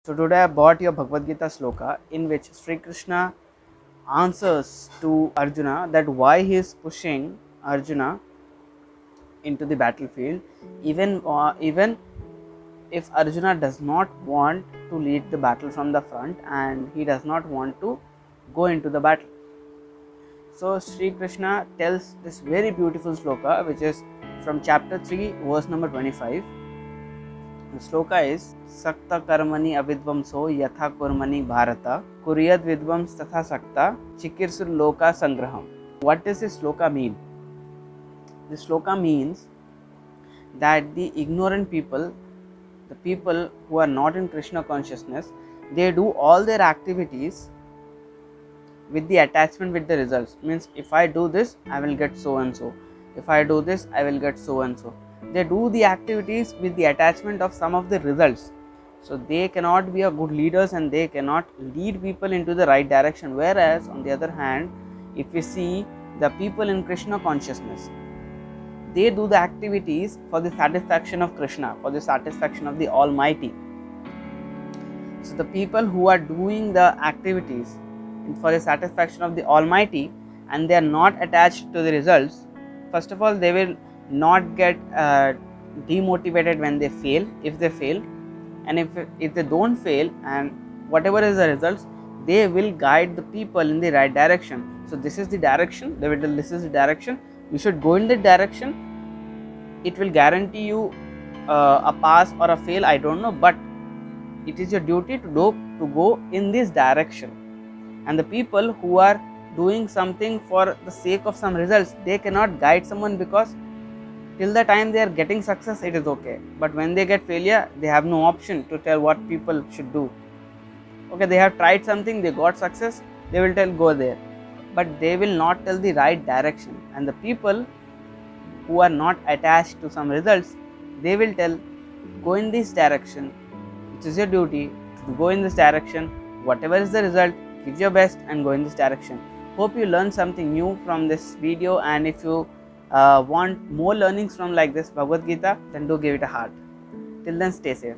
So today I bought your Bhagavad Gita sloka in which Sri Krishna answers to Arjuna that why he is pushing Arjuna into the battlefield, even if Arjuna does not want to lead the battle from the front and he does not want to go into the battle. So Sri Krishna tells this very beautiful sloka which is from chapter 3 verse number 25. The sloka is Sakta Karmani Avidvamso Yatha Kurmani Bharata Kuryad Vidvams Tatha Sakta Chikirsur Loka Sangraham. What does this sloka mean? This sloka means that the ignorant people, the people who are not in Krishna consciousness, they do all their activities with the attachment with the results. Means if I do this, I will get so and so. If I do this, I will get so and so. They do the activities with the attachment of some of the results. So they cannot be a good leaders and they cannot lead people into the right direction. Whereas on the other hand, if we see the people in Krishna consciousness, they do the activities for the satisfaction of Krishna, for the satisfaction of the Almighty. So the people who are doing the activities for the satisfaction of the Almighty and they are not attached to the results, first of all they will not get demotivated when they fail, if they fail, and if they don't fail, and whatever is the results, they will guide the people in the right direction. So this is the direction, they will tell this is the direction, you should go in that direction. It will guarantee you a pass or a fail, I don't know, but it is your duty to go in this direction. And the people who are doing something for the sake of some results, they cannot guide someone, because till the time they are getting success it is okay, but when they get failure they have no option to tell what people should do. Okay, they have tried something, they got success, they will tell go there, but they will not tell the right direction. And the people who are not attached to some results, they will tell go in this direction, it is your duty to go in this direction, whatever is the result, give your best and go in this direction. Hope you learned something new from this video, and if you want more learnings from like this Bhagavad Gita, then do give it a heart. Till then, stay safe.